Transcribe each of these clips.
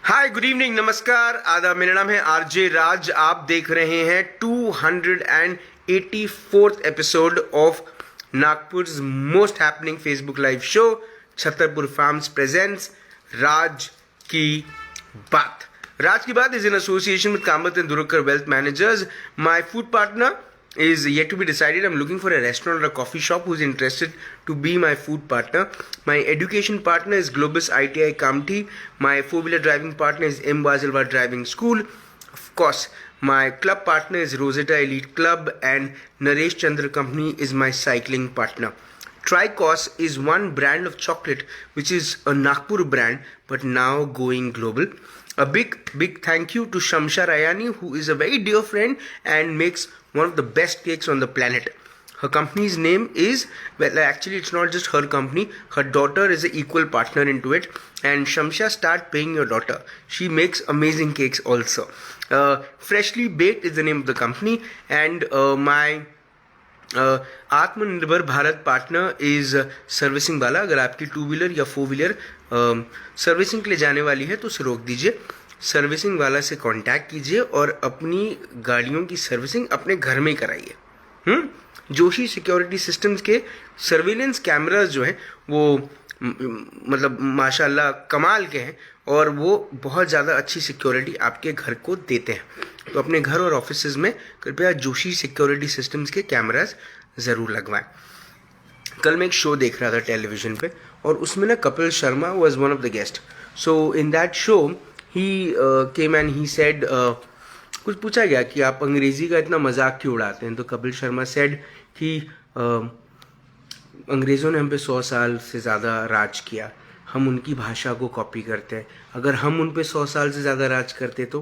हाय, good evening, नमस्कार, आदाब। मेरा नाम है आरजे राज। आप देख रहे हैं 284th episode of Nagpur's most happening Facebook live show Chhatarpur farms presents Raj की बात। राज की बात is in association with Kamat and Durkar wealth managers. My food partner is yet to be decided. I'm looking for a restaurant or a coffee shop who's interested to be my food partner. My education partner is Globus ITI Kamti. My four-wheeler driving partner is M. Basilwa Driving School. Of course, my club partner is Rosetta Elite Club, and Naresh Chandra Company is my cycling partner. Tricos is one brand of chocolate which is a Nagpur brand but now going global. A big thank you to Shamshar Ayani, who is a very dear friend and makes one of the best cakes on the planet. Her company's name is, well, actually it's not just her company, her daughter is an equal partner into it, and Shamsha, start paying your daughter. She makes amazing cakes also. Freshly Baked is the name of the company, and my आत्मनिर्भर Bharat partner is servicing वाला. अगर आपकी two wheeler या four wheeler servicing के लिए जाने वाली है तो उसे रोक दीजिए, सर्विसिंग वाला से कांटेक्ट कीजिए और अपनी गाड़ियों की सर्विसिंग अपने घर में ही कराइए. जोशी सिक्योरिटी सिस्टम्स के सर्विलेंस कैमरास जो हैं वो मतलब माशाल्लाह कमाल के हैं और वो बहुत ज़्यादा अच्छी सिक्योरिटी आपके घर को देते हैं. तो अपने घर और ऑफिसेज में कृपया जोशी सिक्योरिटी सिस्टम्स के कैमरास ज़रूर लगवाएं. कल मैं एक शो देख रहा था टेलीविज़न पे और उसमें ना Kapil Sharma was one of the guest. So in that show he came and he said, कुछ पूछा गया कि आप अंग्रेज़ी का इतना मजाक क्यों उड़ाते हैं, तो कपिल शर्मा सेड कि अंग्रेज़ों ने हम पे 100 साल से ज़्यादा राज किया, हम उनकी भाषा को कॉपी करते हैं. अगर हम उन पे 100 साल से ज़्यादा राज करते तो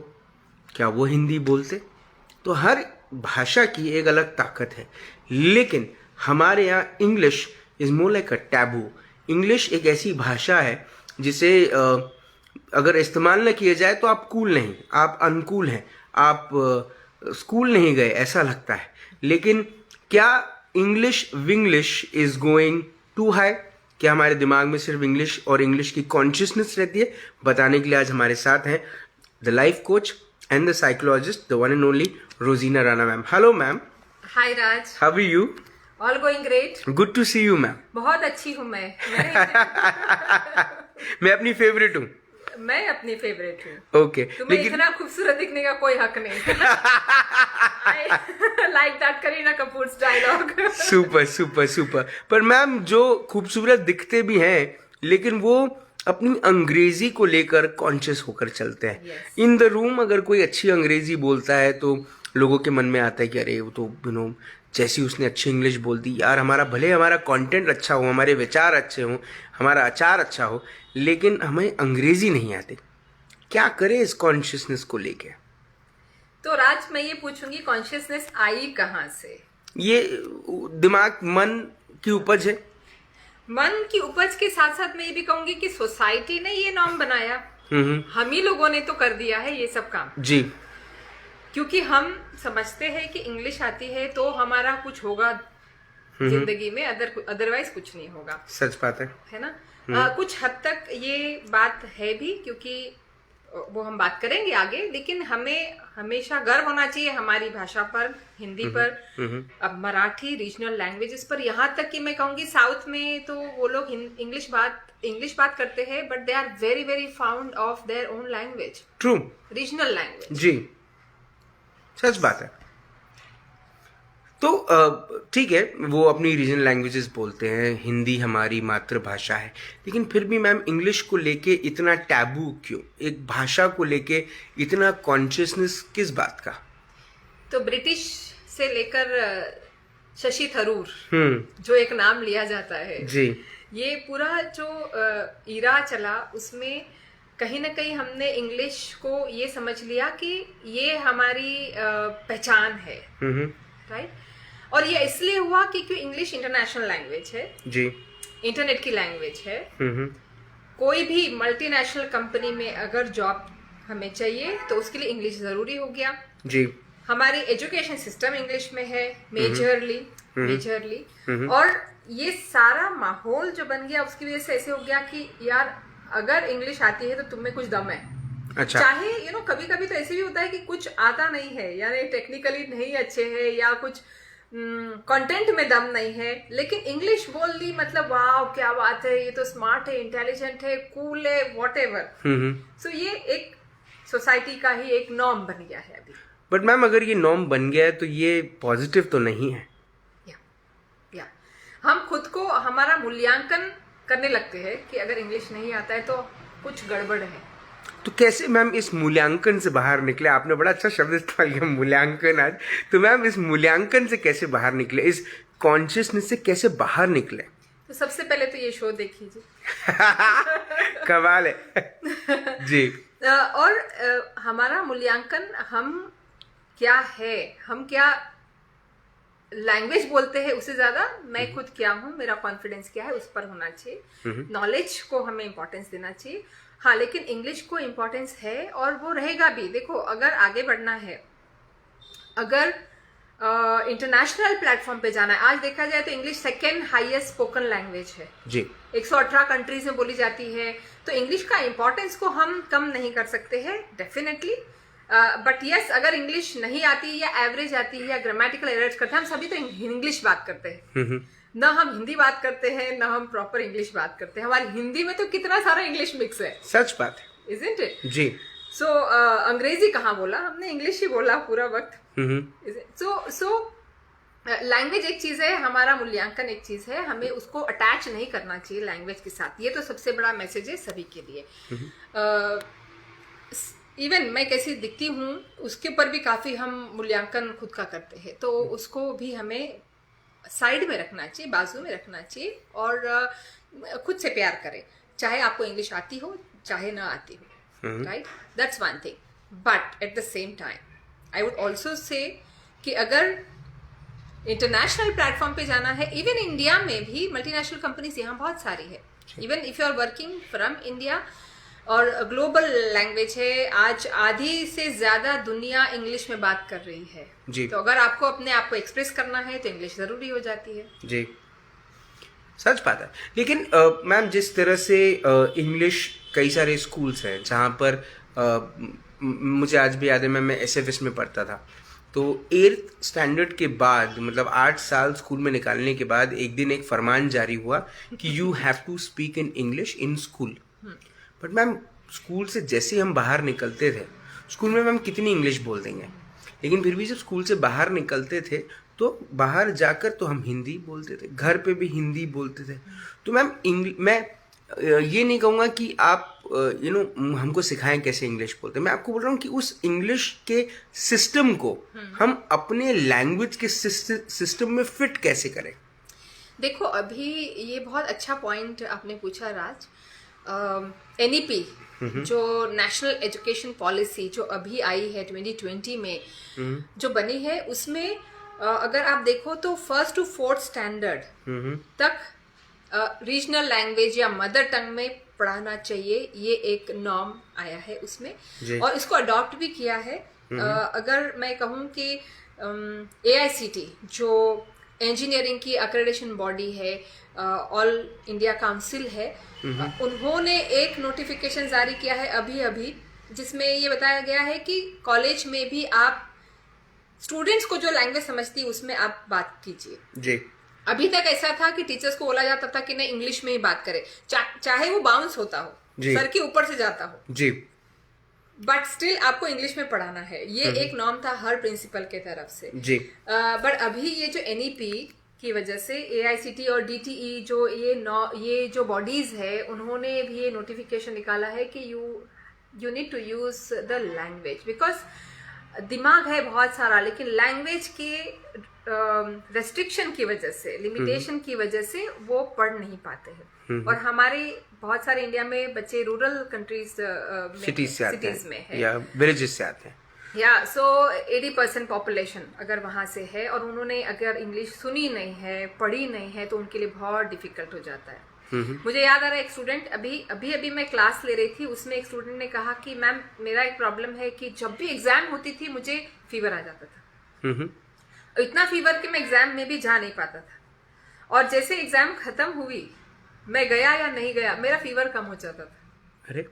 क्या वो हिंदी बोलते? तो हर भाषा की एक अलग ताकत है, लेकिन हमारे यहाँ English is more like a taboo. English एक ऐसी भाषा है जिसे अगर इस्तेमाल न किया जाए तो आप कूल नहीं, आप अनकूल हैं, आप स्कूल नहीं गए ऐसा लगता है. लेकिन क्या English vinglish is going to high? क्या हमारे दिमाग में सिर्फ इंग्लिश और इंग्लिश की कॉन्शियसनेस रहती है? बताने के लिए आज हमारे साथ हैं the life coach and the psychologist, the one and only Rozina Rana ma'am. Hello ma'am. Hi Raj. How are you? All going great. Good to see you ma'am. बहुत अच्छी हूँ मैं. मैं अपनी फेवरेट हूँ. मैं अपनी फेवरेट हूँ. ओके. तुम्हें इतना खूबसूरत दिखने का कोई हक नहीं. Like that Kareena Kapoor dialogue. Super super super. पर मैम जो खूबसूरत दिखते भी हैं लेकिन वो अपनी अंग्रेजी को लेकर कॉन्शियस होकर चलते हैं. इन द रूम अगर कोई अच्छी अंग्रेजी बोलता है तो लोगों के मन में आता है कि अरे वो तो जैसी उसने अच्छी इंग्लिश बोल दी यार, हमारा भले हमारा कंटेंट अच्छा हो, हमारे विचार अच्छे हों, हमारा अचार अच्छा हो, लेकिन हमें अंग्रेजी नहीं आती. क्या करें इस कॉन्शियसनेस को लेके? तो राज मैं ये पूछूंगी, कॉन्शियसनेस आई कहाँ से? ये दिमाग मन की उपज है. मन की उपज के साथ साथ मैं ये भी कहूंगी कि सोसाइटी ने ये नॉर्म बनाया, हम ही लोगों ने तो कर दिया है ये सब काम जी. क्योंकि हम समझते हैं कि इंग्लिश आती है तो हमारा कुछ होगा जिंदगी में, अदरवाइज कुछ नहीं होगा. सच बात है ना. कुछ हद तक ये बात है भी, क्योंकि वो हम बात करेंगे आगे, लेकिन हमें हमेशा गर्व होना चाहिए हमारी भाषा पर, हिंदी पर, अब मराठी, रीजनल लैंग्वेजेस पर. यहाँ तक कि मैं कहूँगी साउथ में तो वो लोग इंग्लिश बात करते हैं, but they are very very found of their own language. True. Regional language. जी, सच बात है. तो ठीक है, वो अपनी रीजनल लैंग्वेजेस बोलते हैं, हिंदी हमारी मातृभाषा है, लेकिन फिर भी मैम इंग्लिश को लेके इतना टैबू क्यों? एक भाषा को लेके इतना कॉन्शियसनेस किस बात का? तो ब्रिटिश से लेकर शशि थरूर जो एक नाम लिया जाता है जी, ये पूरा जो इरा चला उसमें कहीं ना कहीं हमने इंग्लिश को ये समझ लिया कि ये हमारी पहचान है. राइट. और ये इसलिए हुआ कि क्यों इंग्लिश इंटरनेशनल लैंग्वेज है जी, इंटरनेट की लैंग्वेज है. कोई भी मल्टीनेशनल कंपनी में अगर जॉब हमें चाहिए तो उसके लिए इंग्लिश जरूरी हो गया जी. हमारी एजुकेशन सिस्टम इंग्लिश में है मेजरली. और ये सारा माहौल जो बन गया उसकी वजह से ऐसे हो गया कि यार अगर इंग्लिश आती है तो तुम में कुछ दम है. अच्छा। चाहे कभी कभी तो ऐसे भी होता है कि कुछ आता नहीं है, यानी टेक्निकली नहीं अच्छे है या कुछ कंटेंट में दम नहीं है, लेकिन इंग्लिश बोल ली मतलब वाह क्या बात है, ये तो स्मार्ट है, इंटेलिजेंट है, कूल है, व्हाटएवर। सो ये एक सोसाइटी का ही एक नॉर्म बन गया है अभी। बट मैम अगर ये नॉर्म बन गया है तो ये पॉजिटिव तो नहीं है। या हम खुद को हमारा मूल्यांकन करने लगते हैं कि अगर इंग्लिश नहीं आता है तो कुछ गड़बड़ है। तो कैसे मैम इस मूल्यांकन से बाहर निकले? आपने बड़ा अच्छा शब्द इस्तेमाल किया, मूल्यांकन आज। तो मैम इस मूल्यांकन से कैसे बाहर निकले, इस कॉन्शियसनेस से कैसे बाहर निकले? तो सबसे पहले तो ये शो देखिए कमाल है जी। और हमारा मूल्यांकन हम क्या है, हम क्या लैंग्वेज बोलते हैं उससे ज्यादा मैं खुद क्या हूँ, मेरा कॉन्फिडेंस क्या है, उस पर होना चाहिए। नॉलेज को हमें इम्पोर्टेंस देना चाहिए, हाँ, लेकिन इंग्लिश को इम्पोर्टेंस है और वो रहेगा भी। देखो अगर आगे बढ़ना है, अगर इंटरनेशनल प्लेटफॉर्म पे जाना है, आज देखा जाए तो English second highest spoken language है जी। 118 कंट्रीज में बोली जाती है, तो इंग्लिश का इम्पोर्टेंस को हम कम नहीं कर सकते हैं डेफिनेटली। बट यस, अगर इंग्लिश नहीं आती या एवरेज आती है या ग्रामेटिकल एरर्स करते हैं, हम सभी तो इंग्लिश बात करते हैं, न हम हिंदी बात करते हैं न हम प्रॉपर इंग्लिश बात करते हैं। हमारी हिंदी में तो कितना सारा इंग्लिश मिक्स है, सच बात है, इजंट इट जी। सो अंग्रेजी कहाँ बोला हमने, इंग्लिश ही बोला पूरा वक्त। सो लैंग्वेज एक चीज है, हमारा मूल्यांकन एक चीज है, हमें उसको अटैच नहीं करना चाहिए लैंग्वेज के साथ। ये तो सबसे बड़ा मैसेज है सभी के लिए। इवन मैं कैसी दिखती हूँ उसके ऊपर भी काफी हम मूल्यांकन खुद का करते हैं, तो उसको भी हमें साइड में रखना चाहिए, बाजू में रखना चाहिए और खुद से प्यार करें, चाहे आपको इंग्लिश आती हो चाहे ना आती हो, right? That's one thing. But at the same time I would also say कि अगर इंटरनेशनल प्लेटफॉर्म पे जाना है, इवन इंडिया में भी मल्टीनेशनल कंपनीज यहाँ बहुत सारी है, even if you are working from India, और ग्लोबल लैंग्वेज है। आज आधी से ज्यादा दुनिया इंग्लिश में बात कर रही है जी। तो अगर आपको अपने आप को एक्सप्रेस करना है तो इंग्लिश जरूरी हो जाती है जी, सच बात है। लेकिन मैम जिस तरह से इंग्लिश कई सारे स्कूल्स हैं जहाँ पर मुझे आज भी याद है, मैं एसएफएस में पढ़ता था, तो 8th स्टैंडर्ड के बाद मतलब 8 साल स्कूल में निकालने के बाद एक दिन एक फरमान जारी हुआ कि you have to speak in English in school. But ma'am school से जैसे हम बाहर निकलते थे, स्कूल में मैम कितनी इंग्लिश बोल देंगे, लेकिन फिर भी जब स्कूल से बाहर निकलते थे तो बाहर जाकर तो हम हिंदी बोलते थे, घर पे भी हिंदी बोलते थे। तो मैम मैं ये नहीं कहूँगा कि आप हमको सिखाएं कैसे इंग्लिश बोलते हैं, मैं आपको बोल रहा हूँ कि उस इंग्लिश के सिस्टम को हम अपने लैंग्वेज के सिस्टम में फिट कैसे करें। देखो अभी ये बहुत अच्छा पॉइंट आपने पूछा राज। NEP जो नेशनल एजुकेशन पॉलिसी जो अभी आई है 2020 में जो बनी है, उसमें अगर आप देखो तो 1st to 4th स्टैंडर्ड तक रीजनल लैंग्वेज या मदर टंग में पढ़ाना चाहिए, ये एक नॉर्म आया है उसमें, और इसको अडॉप्ट भी किया है। अगर मैं कहूँ कि AICT जो इंजीनियरिंग की अक्रेडिटेशन बॉडी है, ऑल इंडिया काउंसिल है, उन्होंने एक नोटिफिकेशन जारी किया है अभी जिसमें ये बताया गया है कि कॉलेज में भी आप स्टूडेंट्स को जो लैंग्वेज समझती है उसमें आप बात कीजिए जी। अभी तक ऐसा था कि टीचर्स को बोला जाता था कि नहीं इंग्लिश में ही बात करें, चाहे वो बाउंस होता हो, सर के ऊपर से जाता हो जी, बट स्टिल आपको इंग्लिश में पढ़ाना है। ये एक नॉर्म था हर प्रिंसिपल के तरफ से जी। बट अभी ये जो NEP की वजह से AICT और DTE जो ये जो बॉडीज है, उन्होंने भी ये नोटिफिकेशन निकाला है कि you need to use the language, because दिमाग है बहुत सारा, लेकिन लैंग्वेज के रेस्ट्रिक्शन की वजह से, लिमिटेशन की वजह से वो पढ़ नहीं पाते हैं। और हमारे बहुत सारे इंडिया में बच्चे रूरल कंट्रीज सिटीज में है या विलेजेस से आते हैं, या सो 80% पॉपुलेशन अगर वहां से है और उन्होंने अगर इंग्लिश सुनी नहीं है, पढ़ी नहीं है, तो उनके लिए बहुत डिफिकल्ट हो जाता है। मुझे याद आ रहा है एक स्टूडेंट, अभी मैं क्लास ले रही थी, उसमें एक स्टूडेंट ने कहा कि मैम मेरा एक प्रॉब्लम है कि जब भी एग्जाम होती थी मुझे फीवर आ जाता था, इतना फीवर कि मैं एग्जाम में भी जा नहीं पाता था, और जैसे एग्जाम खत्म हुई, मैं गया या नहीं गया, मेरा फीवर कम हो जाता था। अरे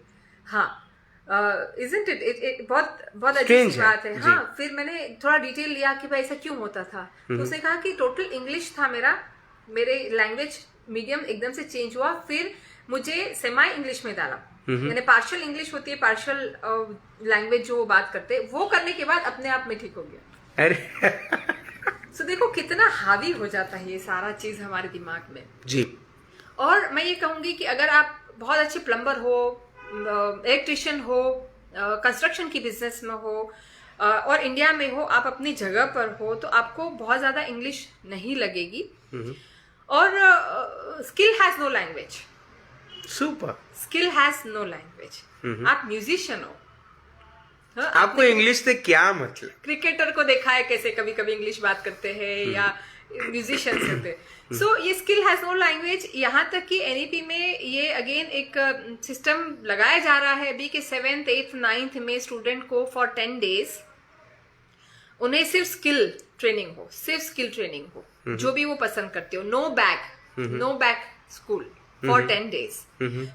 हाँ, isn't it बहुत बहुत अजीब Strange सी है, बात है। जी। हाँ, फिर मैंने थोड़ा डिटेल लिया कि भाई ऐसा क्यों होता था, तो उसने कहा कि टोटल इंग्लिश था मेरे लैंग्वेज मीडियम एकदम से चेंज हुआ, फिर मुझे सेमाई इंग्लिश में डाला, यानी पार्शियल इंग्लिश होती है, पार्शियल लैंग्वेज जो वो बात करते हैं, वो करने के बाद अपने आप में ठीक हो गया। अरे सो देखो कितना हावी हो जाता है ये सारा चीज हमारे दिमाग में। जी। और मैं ये कहूंगी कि अगर आप बहुत अच्छे प्लम्बर हो, इलेक्ट्रिशियन हो, कंस्ट्रक्शन की बिजनेस में हो, और इंडिया में हो, आप अपनी जगह पर हो, तो आपको बहुत ज्यादा इंग्लिश नहीं लगेगी। और skill has no language, super. Skill has no language. आप म्यूजिशियन हो, हाँ, आपको इंग्लिश से क्या मतलब? क्रिकेटर को देखा है कैसे कभी कभी इंग्लिश बात करते हैं, या म्यूजिशियंस होते हैं। सो ये स्किल हैज नो लैंग्वेज। यहाँ तक कि एनईपी में ये अगेन एक सिस्टम लगाया जा रहा है अभी कि 7th 8th 9th में स्टूडेंट को फॉर 10 days उन्हें सिर्फ स्किल ट्रेनिंग हो, सिर्फ स्किल ट्रेनिंग हो, जो भी वो पसंद करते हो, no back school for 10 days।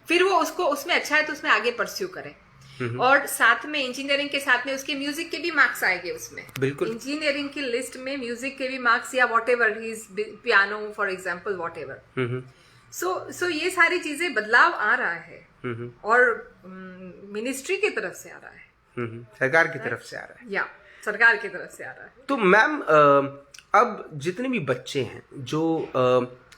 फिर वो उसको उसमें अच्छा है तो उसमें आगे परस्यू करे, और साथ में इंजीनियरिंग के साथ में उसके म्यूजिक के भी मार्क्स आएंगे उसमें। बिल्कुल। इंजीनियरिंग की लिस्ट में म्यूजिक के भी मार्क्स, या whatever his piano for example, whatever. So ये सारी चीजें बदलाव आ रहा है, और मिनिस्ट्री की तरफ से आ रहा है, सरकार की तरफ से आ रहा है, या सरकार की तरफ से आ रहा है। तो मैम अब जितने भी बच्चे हैं जो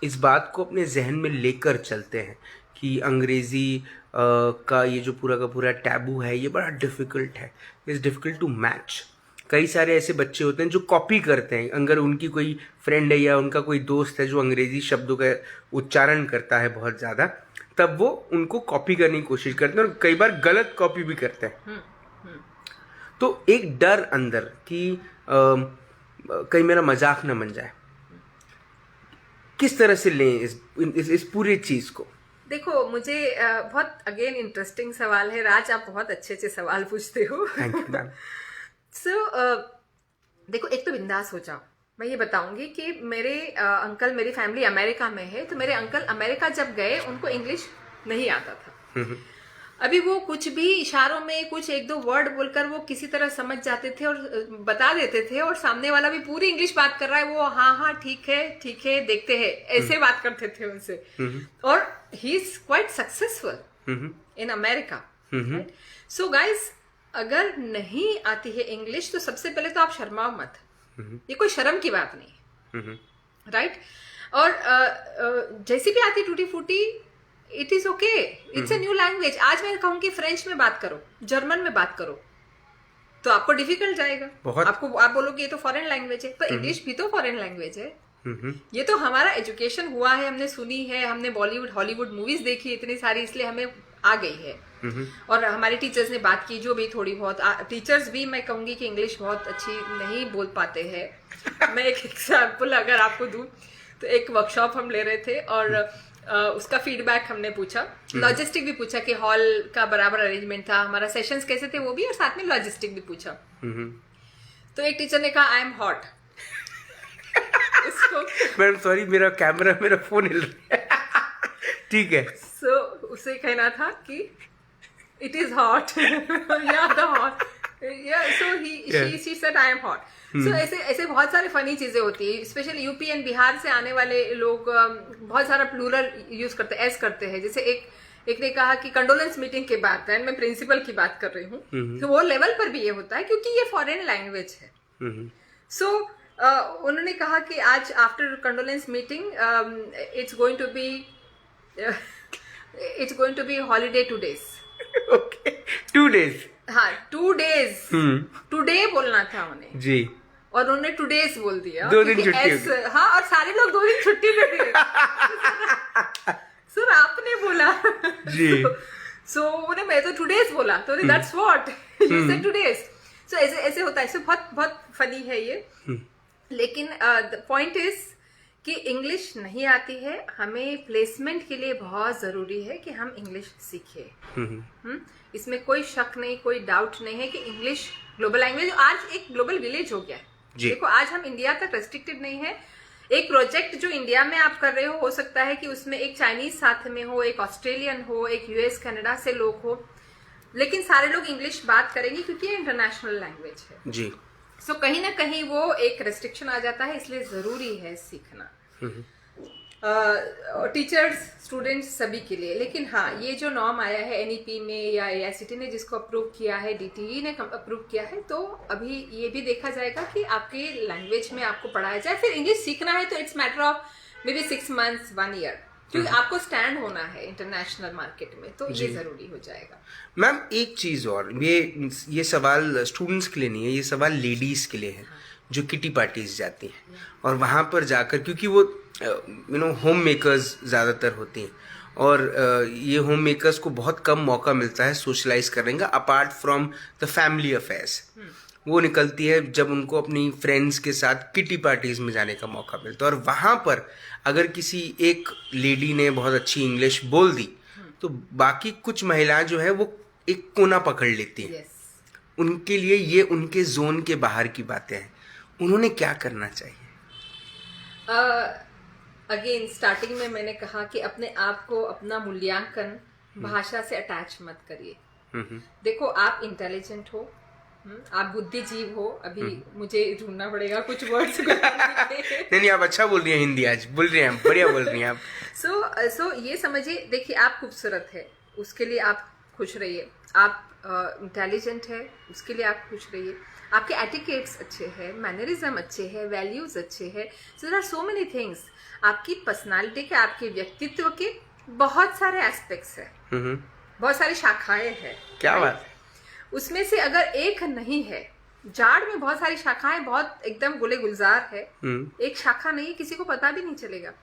इस बात को अपने जहन में लेकर चलते हैं कि अंग्रेजी का ये जो पूरा का पूरा टैबू है ये बड़ा डिफिकल्ट है, इट्स डिफिकल्ट टू मैच। कई सारे ऐसे बच्चे होते हैं जो कॉपी करते हैं, अगर उनकी कोई फ्रेंड है या उनका कोई दोस्त है जो अंग्रेजी शब्दों का उच्चारण करता है बहुत ज़्यादा, तब वो उनको कॉपी करने की कोशिश करते हैं और कई बार गलत कॉपी भी करते हैं। तो एक डर अंदर कि कहीं मेरा मजाक न बन जाए, किस तरह से लें इस पूरे चीज को? देखो मुझे बहुत अगेन इंटरेस्टिंग सवाल है राज, आप बहुत अच्छे अच्छे सवाल पूछते हो। Thank you ma'am. सो देखो, एक तो बिंदास हो जाओ। मैं ये बताऊंगी कि मेरे अंकल, मेरी फैमिली अमेरिका में है, तो मेरे अंकल अमेरिका जब गए उनको इंग्लिश नहीं आता था। अभी वो कुछ भी इशारों में कुछ एक दो वर्ड बोलकर वो किसी तरह समझ जाते थे और बता देते थे, और सामने वाला भी पूरी इंग्लिश बात कर रहा है, वो हाँ ठीक है देखते हैं, ऐसे बात करते थे उनसे। और he is quite successful in America. So guys, अगर नहीं आती है इंग्लिश तो सबसे पहले तो आप शर्माओ मत, ये कोई शर्म की बात नहीं, राइट? और जैसी भी आती टूटी फूटी, it is okay, it's a new language. आज मैं कहूंगी फ्रेंच में बात करो, जर्मन में बात करो, तो आपको डिफिकल्ट जाएगा। आपको आप बोलोगे ये तो फॉरेन लैंग्वेज है, पर इंग्लिश भी तो फॉरेन लैंग्वेज है। ये तो हमारा एजुकेशन हुआ है, हमने सुनी है, हमने बॉलीवुड हॉलीवुड मूवीज देखी इतनी सारी, इसलिए हमें आ गई है। और हमारे टीचर्स ने बात की जो भी थोड़ी बहुत, टीचर्स भी मैं कहूंगी कि इंग्लिश बहुत अच्छी नहीं बोल पाते हैं। मैं एक एग्जाम्पल अगर आपको दूं, तो एक वर्कशॉप हम ले रहे थे और उसका फीडबैक हमने पूछा, लॉजिस्टिक भी पूछा कि हॉल का बराबर अरेंजमेंट था, हमारा सेशंस कैसे थे वो भी, और साथ में लॉजिस्टिक भी पूछा। तो एक टीचर ने कहा आई एम हॉट। इसको मैडम सॉरी, मेरा फोन हिल रहा है। ठीक है। सो उसे कहना था कि इट इज हॉट, या द हॉट, या so she said I am hot. So ऐसे बहुत सारे फनी चीजें होती है, स्पेशली यूपी एंड बिहार से आने वाले लोग बहुत सारा प्लूरल यूज करते हैं, एस करते हैं। जैसे एक ने कहा कि कंडोलेंस मीटिंग के बाद, मैं प्रिंसिपल की बात कर रही हूँ, तो वो लेवल पर भी ये होता है क्योंकि ये फॉरेन लैंग्वेज है। सो उन्होंने कहा कि आज after condolence meeting it's going to be holiday 2 days। Okay, 2 days। हाँ, 2 days। टुडे बोलना था उन्हें जी, और उन्होंने 2 days बोल दिया। 2 दिन छुट्टी होगी। हाँ, और सारे लोग 2 दिन छुट्टी पे थे। सर आपने बोला जी। सो उन्हें मैं तो 2 days बोला, तो that's what you said 2 days। सो ऐसे होता है। बहुत बहुत फनी है ये। लेकिन द पॉइंट इज कि इंग्लिश नहीं आती है, हमें प्लेसमेंट के लिए बहुत जरूरी है कि हम इंग्लिश सीखें। इसमें कोई शक नहीं, कोई डाउट नहीं है कि इंग्लिश ग्लोबल लैंग्वेज आज एक ग्लोबल विलेज हो गया है। देखो आज हम इंडिया तक रेस्ट्रिक्टेड नहीं है। एक प्रोजेक्ट जो इंडिया में आप कर रहे हो सकता है कि उसमें एक चाइनीज साथ में हो, एक ऑस्ट्रेलियन हो, एक यूएस कनाडा से लोग हो, लेकिन सारे लोग इंग्लिश बात करेंगे क्योंकि ये इंटरनेशनल लैंग्वेज है जी। सो कहीं ना कहीं वो एक रेस्ट्रिक्शन आ जाता है, इसलिए जरूरी है सीखना, टीचर्स स्टूडेंट्स सभी के लिए। लेकिन हाँ, ये जो नॉर्म आया है एनईपी में या एआईसीटी ने जिसको अप्रूव किया है, डीटीई ने अप्रूव किया है, तो अभी ये भी देखा जाएगा कि आपके लैंग्वेज में आपको पढ़ाया जाए। फिर इंग्लिश सीखना है तो it's matter of may be 6 months 1 year, क्योंकि आपको स्टैंड होना है इंटरनेशनल मार्केट में, तो ये जरूरी हो जाएगा। मैम एक चीज और, ये सवाल स्टूडेंट्स के लिए नहीं है, ये सवाल लेडीज के लिए है जो किटी पार्टीज जाती हैं और वहां पर जाकर, क्योंकि वो होम मेकर्स ज़्यादातर होती हैं और ये होम मेकर्स को बहुत कम मौका मिलता है सोशलाइज करने का apart from the family affairs. वो निकलती है जब उनको अपनी फ्रेंड्स के साथ किटी पार्टीज में जाने का मौका मिलता है, और वहाँ पर अगर किसी एक लेडी ने बहुत अच्छी इंग्लिश बोल दी तो बाकी कुछ महिलाएं जो है वो एक कोना पकड़ लेती हैं। उनके लिए ये उनके जोन के बाहर की बातें हैं, उन्होंने क्या करना चाहिए? अगेन स्टार्टिंग में मैंने कहा कि अपने आप को, अपना मूल्यांकन भाषा से अटैच मत करिए। देखो, आप इंटेलिजेंट हो, आप बुद्धिजीव हो। अभी मुझे ढूंढना पड़ेगा कुछ वर्ड्स नहीं, आप अच्छा बोल रही हैं, हिंदी आज बोल रही हैं, बढ़िया बोल रही हैं आप। सो ये समझिए, देखिए आप खूबसूरत है, उसके लिए आप खुश रहिए। आप इंटेलिजेंट है, उसके लिए आप खुश रहिए। आपके एटिकेट्स अच्छे हैं, मैनरिज्म अच्छे हैं, वैल्यूज अच्छे हैं। So there are so many things. आपकी पर्सनालिटी के, आपके व्यक्तित्व के बहुत सारे एस्पेक्ट्स हैं, बहुत सारी शाखाएं हैं। क्या बात है। उसमें से अगर एक नहीं है, जाड़ में बहुत सारी शाखाएं बहुत एकदम गुले गुलजार है, एक शाखा नहीं, किसी को पता भी नहीं चलेगा।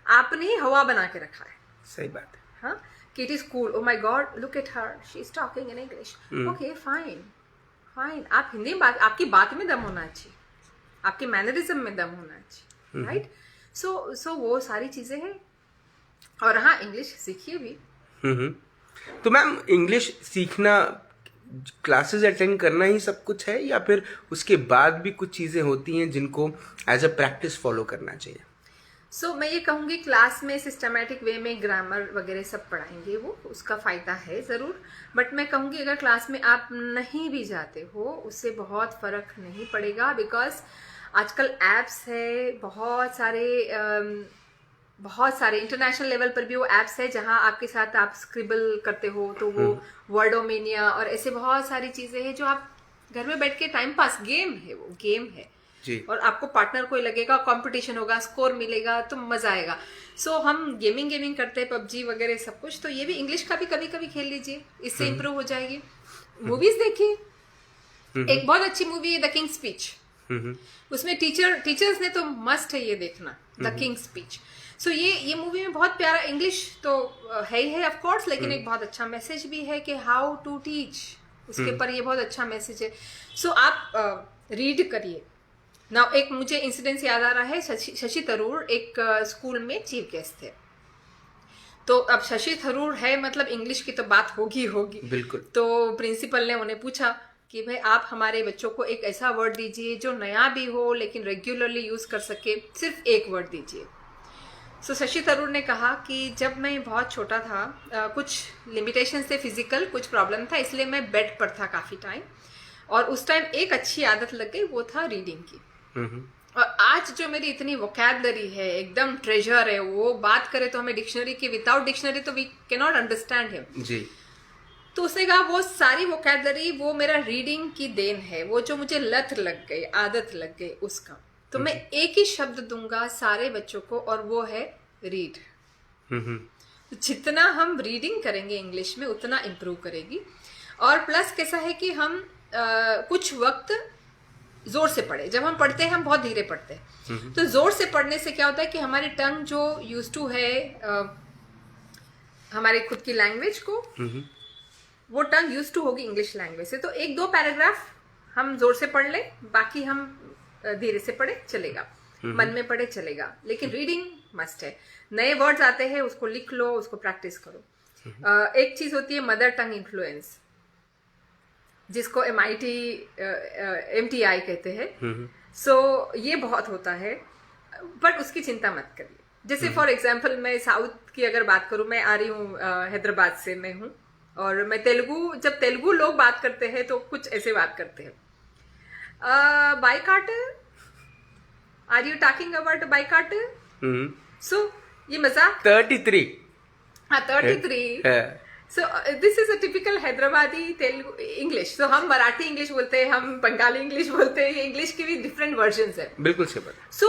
आपने ही हवा बना के रखा है। सही बात है। हाँ, कि it is cool, oh my God look at her, she is talking in English. Okay fine fine, आप हिंदी में बात, आपकी बात में दम होना चाहिए, आपके मैनरिज्म में दम होना चाहिए, राइट। सो वो सारी चीजें हैं। और हाँ, इंग्लिश सीखिए भी। तो मैम, इंग्लिश सीखना क्लासेस अटेंड करना ही सब कुछ है या फिर उसके बाद भी कुछ चीजें होती हैं जिनको एज अ प्रैक्टिस फॉलो करना चाहिए? सो मैं ये कहूँगी, क्लास में सिस्टमैटिक वे में ग्रामर वगैरह सब पढ़ाएंगे, वो उसका फ़ायदा है ज़रूर। बट मैं कहूँगी अगर क्लास में आप नहीं भी जाते हो, उससे बहुत फ़र्क नहीं पड़ेगा, बिकॉज आजकल ऐप्स है, बहुत सारे इंटरनेशनल लेवल पर भी वो ऐप्स है जहाँ आपके साथ आप स्क्रिबल करते हो, तो वो वर्डोमेनिया और ऐसे बहुत सारी चीज़ें हैं जो आप घर में बैठ के टाइम पास, गेम है, वो गेम है जी। और आपको पार्टनर कोई लगेगा, कंपटीशन होगा, स्कोर मिलेगा, तो मजा आएगा। सो हम गेमिंग करते हैं, पबजी वगैरह सब कुछ, तो ये भी इंग्लिश का भी कभी कभी खेल लीजिए, इससे इम्प्रूव हो जाएगी। मूवीज देखिए, एक बहुत अच्छी मूवी है द किंग स्पीच, उसमें टीचर्स ने तो मस्ट है ये देखना, द किंग स्पीच। सो ये मूवी में बहुत प्यारा, इंग्लिश तो है ही है ऑफ कोर्स, लेकिन एक बहुत अच्छा मैसेज भी है कि हाउ टू टीच, उसके ऊपर ये बहुत अच्छा मैसेज है। सो आप रीड करिए ना। एक मुझे इंसिडेंस याद आ रहा है, शशि थरूर एक स्कूल में चीफ गेस्ट थे, तो अब शशि थरूर है, मतलब इंग्लिश की तो बात होगी बिल्कुल। तो प्रिंसिपल ने उन्हें पूछा कि भाई आप हमारे बच्चों को एक ऐसा वर्ड दीजिए जो नया भी हो लेकिन रेगुलरली यूज कर सके, सिर्फ एक वर्ड दीजिए। सो शशि थरूर ने कहा कि जब मैं बहुत छोटा था, कुछ लिमिटेशन से फिजिकल कुछ प्रॉब्लम था, इसलिए मैं बेड पर था काफी टाइम, और उस टाइम एक अच्छी आदत लग गई, वो था रीडिंग की। और आज जो मेरी इतनी वोकैबलरी है, एकदम ट्रेजर है, वो बात करे तो हमें डिक्शनरी की, विदाउट डिक्शनरी तो we can not understand him जी। तो उसने कहा वो सारी वोकैबलरी वो मेरा रीडिंग की देन है, वो जो मुझे लत लग गई, आदत लग गई उसका, तो मैं एक ही शब्द दूंगा सारे बच्चों को, और वो है रीड। तो जितना हम रीडिंग करेंगे इंग्लिश में उतना इम्प्रूव करेगी। और प्लस कैसा है कि हम कुछ वक्त जोर से पढ़े, जब हम पढ़ते हैं हम बहुत धीरे पढ़ते हैं, तो जोर से पढ़ने से क्या होता है कि हमारी टंग जो यूज टू है हमारे खुद की लैंग्वेज को, वो टंग यूज टू होगी इंग्लिश लैंग्वेज से। तो 1-2 पैराग्राफ हम जोर से पढ़ ले, बाकी हम धीरे से पढ़े चलेगा, मन में पढ़े चलेगा, लेकिन रीडिंग मस्ट है। नए वर्ड्स आते हैं, उसको लिख लो, उसको प्रैक्टिस करो। एक चीज होती है मदर टंग इन्फ्लुएंस, जिसको MTI कहते हैं। सो ये बहुत होता है, बट उसकी चिंता मत करिए। जैसे फॉर एग्जाम्पल मैं साउथ की अगर बात करूं, मैं आ रही हूँ हैदराबाद से, मैं हूँ और मैं जब तेलुगु लोग बात करते हैं तो कुछ ऐसे बात करते हैं, boycott, are you talking about boycott? So ये मजाक। 33। हाँ 33। So this is a typical Hyderabadi Telugu English. So हम मराठी इंग्लिश बोलते हैं, हम बंगाली इंग्लिश बोलते हैं, ये इंग्लिश की भी डिफरेंट वर्जन्स है। बिल्कुल सही बात। सो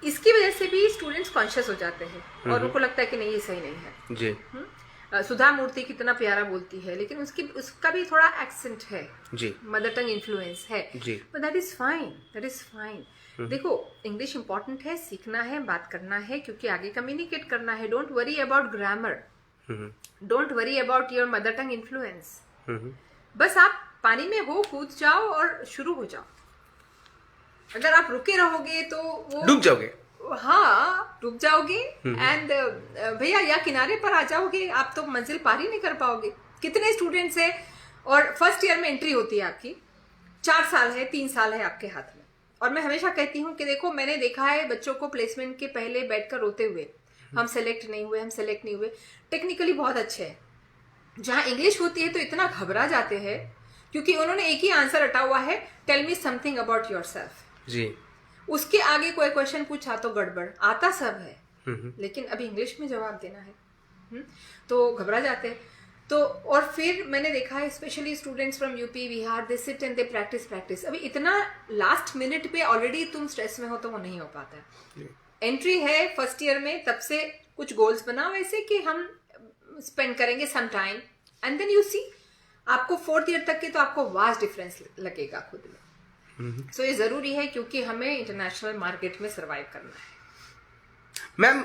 इसकी वजह से भी स्टूडेंट्स कॉन्शियस हो जाते हैं और उनको लगता है कि नहीं ये सही नहीं है जी। सुधा मूर्ति कितना प्यारा बोलती है, लेकिन उसका भी थोड़ा एक्सेंट है जी, मदर टंग इन्फ्लुएंस है जी, but that is fine, that is fine. देखो इंग्लिश इंपॉर्टेंट है, सीखना है, बात करना है, क्योंकि आगे कम्युनिकेट करना है। Don't worry about grammar, don't worry about your mother tongue influence. बस आप पानी में हो, कूद जाओ और शुरू हो जाओ। अगर आप रुके रहोगे तो वो डूब जाओगे। हाँ डूब जाओगे एंड भैया या किनारे पर आ जाओगे, आप तो मंजिल पार ही नहीं कर पाओगे। कितने स्टूडेंट्स हैं और फर्स्ट ईयर में एंट्री होती है आपकी, 4 साल है, 3 साल है आपके हाथ में। और मैं हमेशा कहती हूँ कि देखो मैंने देखा है बच्चों को प्लेसमेंट के पहले बैठकर रोते हुए, हम सेलेक्ट नहीं हुए, हम सेलेक्ट नहीं हुए। टेक्निकली बहुत अच्छे हैं, जहाँ इंग्लिश होती है तो इतना घबरा जाते हैं क्योंकि उन्होंने एक ही आंसर रटा हुआ है, tell me something about yourself. जी। उसके आगे कोई क्वेश्चन पूछा तो गड़बड़, आता सब है लेकिन अभी इंग्लिश में जवाब देना है, तो घबरा जाते हैं। तो और फिर मैंने देखा है specially students from UP Bihar, they sit and they practice. अभी इतना लास्ट मिनट पे ऑलरेडी तुम स्ट्रेस में हो तो वो नहीं हो पाता है। एंट्री है फर्स्ट ईयर में, तब से कुछ गोल्स बनाओ ऐसे कि हम स्पेंड करेंगे some time and then you see, आपको 4th ईयर तक के तो आपको वास्ट डिफरेंस लगेगा खुद में। सो ये जरूरी है क्योंकि हमें इंटरनेशनल मार्केट में सरवाइव करना है। मैम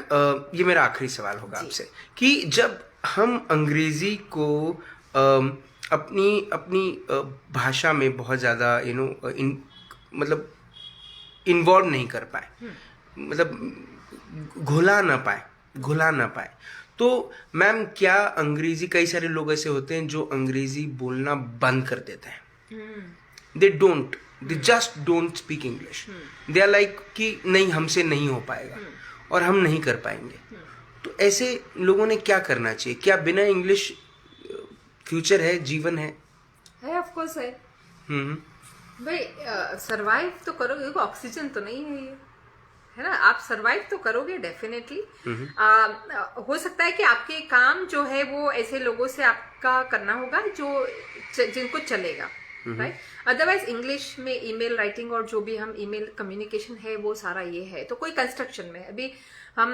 ये मेरा आखिरी सवाल होगा आपसे कि जब हम अंग्रेजी को अपनी भाषा में बहुत ज़्यादा मतलब इन्वॉल्व नहीं कर पाए, मतलब घुला ना पाए, तो मैम क्या अंग्रेजी, कई सारे लोग ऐसे होते हैं जो अंग्रेजी बोलना बंद कर देते हैं, they just don't speak English, they are like कि नहीं हमसे नहीं हो पाएगा और हम नहीं कर पाएंगे। तो ऐसे लोगों ने क्या करना चाहिए? क्या बिना इंग्लिश फ्यूचर है, जीवन है? ऑफ कोर्स है भाई, सरवाइव तो करोगे, देखो ऑक्सीजन तो नहीं है ये, है ना, आप सरवाइव तो करोगे डेफिनेटली। हो सकता है कि आपके काम जो है वो ऐसे लोगों से आपका करना होगा जो जिनको चलेगा, राइट। अदरवाइज इंग्लिश में ईमेल राइटिंग और जो भी हम ईमेल कम्युनिकेशन है वो सारा ये है। तो कोई कंस्ट्रक्शन में, अभी हम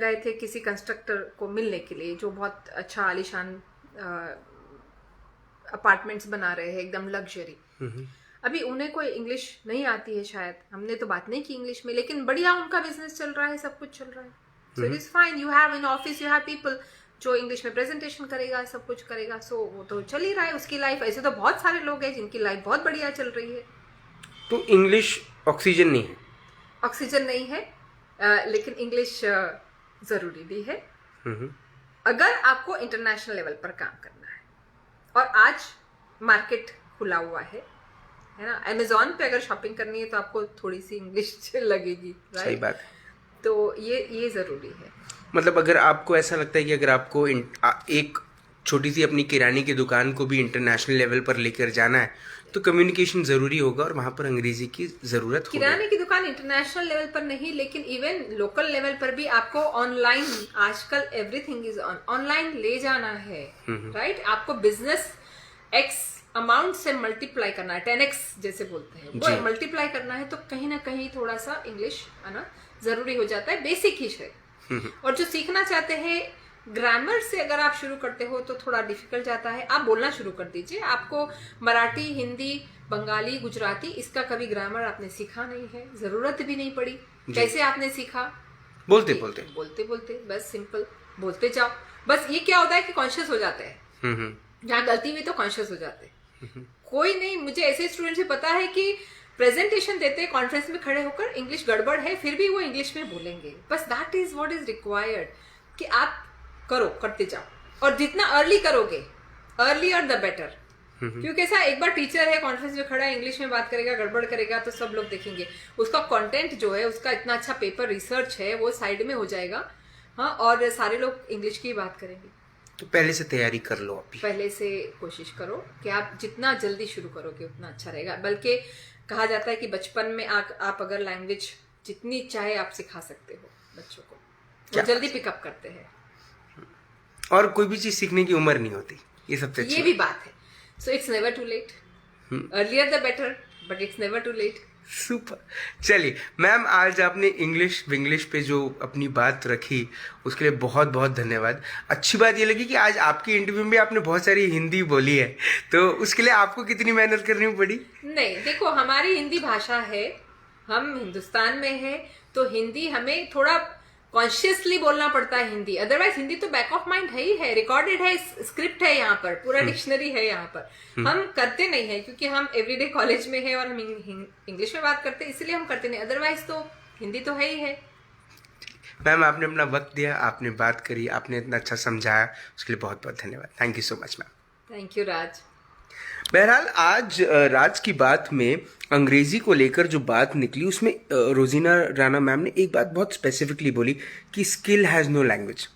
गए थे किसी कंस्ट्रक्टर को मिलने के लिए जो बहुत अच्छा आलीशान अपार्टमेंट्स बना रहे हैं, एकदम लग्जरी। अभी उन्हें कोई इंग्लिश नहीं आती है शायद, हमने तो बात नहीं की इंग्लिश में, लेकिन बढ़िया उनका बिजनेस चल रहा है, सब कुछ चल रहा है। So it is fine, you have in office, you have people जो इंग्लिश में प्रेजेंटेशन करेगा, सब कुछ करेगा, सो वो तो चल ही रहा है उसकी लाइफ। ऐसे तो बहुत सारे लोग हैं जिनकी लाइफ बहुत बढ़िया चल रही है। तो इंग्लिश ऑक्सीजन नहीं है? ऑक्सीजन नहीं है, लेकिन इंग्लिश जरूरी भी है अगर आपको इंटरनेशनल लेवल पर काम करना है। और आज मार्केट खुला हुआ है ना, अमेजोन पे अगर शॉपिंग करनी है तो आपको थोड़ी सी इंग्लिश लगेगी, राइट? सही बात है। तो ये जरूरी है। मतलब अगर आपको ऐसा लगता है कि अगर आपको एक छोटी सी अपनी किराने की दुकान को भी इंटरनेशनल लेवल पर लेकर जाना है तो कम्युनिकेशन जरूरी होगा और वहां पर अंग्रेजी की जरूरत होगी। किराने की दुकान इंटरनेशनल लेवल पर नहीं, लेकिन इवन लोकल लेवल पर भी आपको ऑनलाइन, आजकल एवरीथिंग इज ऑनलाइन ले जाना है, राइट? आपको बिजनेस एक्स अमाउंट से मल्टीप्लाई करना है, 10x जैसे बोलते हैं, वो मल्टीप्लाई करना है, तो कहीं ना कहीं थोड़ा सा इंग्लिश आना जरूरी हो जाता है, बेसिक ही है। और जो सीखना चाहते हैं ग्रामर से अगर आप शुरू करते हो तो थोड़ा डिफिकल्ट जाता है, आप बोलना शुरू कर दीजिए। आपको मराठी, हिंदी, बंगाली, गुजराती, इसका कभी ग्रामर आपने सीखा नहीं है, जरूरत भी नहीं पड़ी। कैसे आपने सीखा? बोलते बोलते बस सिंपल बोलते जाओ। बस ये क्या होता है कि कॉन्शियस हो जाते हैं, जहाँ गलती हुई तो कॉन्शियस हो जाते हैं। कोई नहीं, मुझे ऐसे स्टूडेंट से पता है कि प्रेजेंटेशन देते हैं कॉन्फ्रेंस में खड़े होकर, इंग्लिश गड़बड़ है फिर भी वो इंग्लिश में बोलेंगे। बस that is what is required कि आप करते जाओ, और जितना अर्ली करोगे, अर्लियर द बेटर। क्योंकि ऐसा एक बार टीचर है कॉन्फ्रेंस में खड़ा है, इंग्लिश में बात करेगा, गड़बड़ करेगा तो सब लोग देखेंगे, उसका कंटेंट जो है, उसका इतना अच्छा पेपर रिसर्च है, वो साइड में हो जाएगा, हाँ, और सारे लोग इंग्लिश की बात करेंगे। तो पहले से तैयारी कर लो अभी। पहले से कोशिश करो कि आप जितना जल्दी शुरू करोगे उतना अच्छा रहेगा। बल्कि कहा जाता है कि बचपन में आप अगर लैंग्वेज जितनी चाहे आप सिखा सकते हो बच्चों को, वो जल्दी पिकअप करते हैं। और कोई भी चीज सीखने की उम्र नहीं होती, ये सबसे अच्छी ये भी बात है। So it's never too late, earlier the better, but it's never too late. Super. चलिए मैम, आज आपने इंग्लिश पे जो अपनी बात रखी उसके लिए बहुत बहुत धन्यवाद। अच्छी बात ये लगी कि आज आपकी इंटरव्यू में आपने बहुत सारी हिंदी बोली है, तो उसके लिए आपको कितनी मेहनत करनी पड़ी? नहीं, देखो हमारी हिंदी भाषा है, हम हिंदुस्तान में है, तो हिंदी हमें थोड़ा कॉन्शियसली बोलना पड़ता है हिंदी। अदरवाइज हिंदी तो बैक ऑफ माइंड है ही है, रिकॉर्डेड है, स्क्रिप्ट है, यहाँ पर पूरा डिक्शनरी है यहाँ पर। हम करते नहीं है क्योंकि हम एवरीडे कॉलेज में है और हम इंग्लिश में बात करते हैं, इसलिए हम करते नहीं। अदरवाइज तो हिंदी तो है ही है। मैम, आपने अपना वक्त दिया, आपने बात करी, आपने इतना अच्छा समझाया, उसके लिए बहुत बहुत धन्यवाद। Thank you so much ma'am. Thank you Raj. बहरहाल आज राज की बात में अंग्रेजी को लेकर जो बात निकली उसमें रोजीना राणा मैम ने एक बात बहुत स्पेसिफिकली बोली कि स्किल हैज़ नो लैंग्वेज।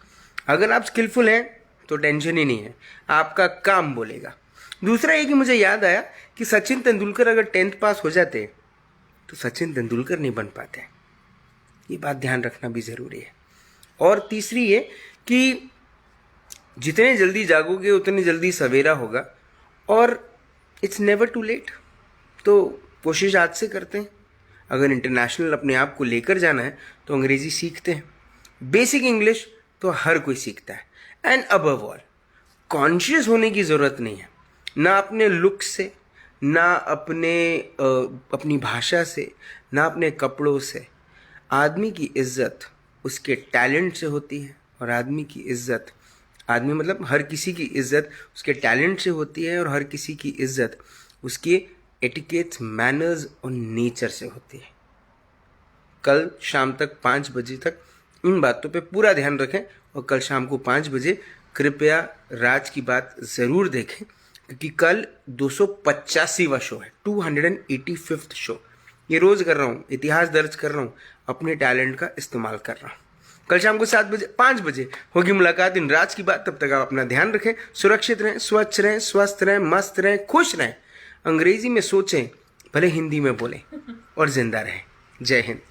अगर आप स्किलफुल हैं तो टेंशन ही नहीं है, आपका काम बोलेगा। दूसरा ये कि मुझे याद आया कि सचिन तेंदुलकर अगर 10th पास हो जाते तो सचिन तेंदुलकर नहीं बन पाते, ये बात ध्यान रखना भी ज़रूरी है। और तीसरी ये कि जितने जल्दी जागोगे उतनी जल्दी सवेरा होगा, और इट्स नेवर टू लेट। तो कोशिश आज से करते हैं। अगर इंटरनेशनल अपने आप को लेकर जाना है तो अंग्रेज़ी सीखते हैं। बेसिक इंग्लिश तो हर कोई सीखता है। एंड अबव ऑल कॉन्शियस होने की ज़रूरत नहीं है, ना अपने लुक से, ना अपनी भाषा से, ना अपने कपड़ों से। आदमी की इज्जत उसके टैलेंट से होती है, और आदमी की इज्जत, आदमी मतलब हर किसी की इज्जत उसके टैलेंट से होती है, और हर किसी की इज्जत उसके एटिकेट्स, मैनर्स और नेचर से होती है। कल शाम तक 5 बजे तक इन बातों पे पूरा ध्यान रखें, और कल शाम को 5 बजे कृपया राज की बात ज़रूर देखें, क्योंकि कल 285वां शो है, 285th शो। ये रोज़ कर रहा हूँ, इतिहास दर्ज कर रहा हूँ, अपने टैलेंट का इस्तेमाल कर रहा हूँ। कल शाम को 5 बजे होगी मुलाकात इन राज की बात। तब तक आप अपना ध्यान रखें, सुरक्षित रहें, स्वच्छ रहें, स्वस्थ रहें, मस्त रहें, खुश रहें, अंग्रेजी में सोचें, भले हिंदी में बोलें, और जिंदा रहें। जय हिंद।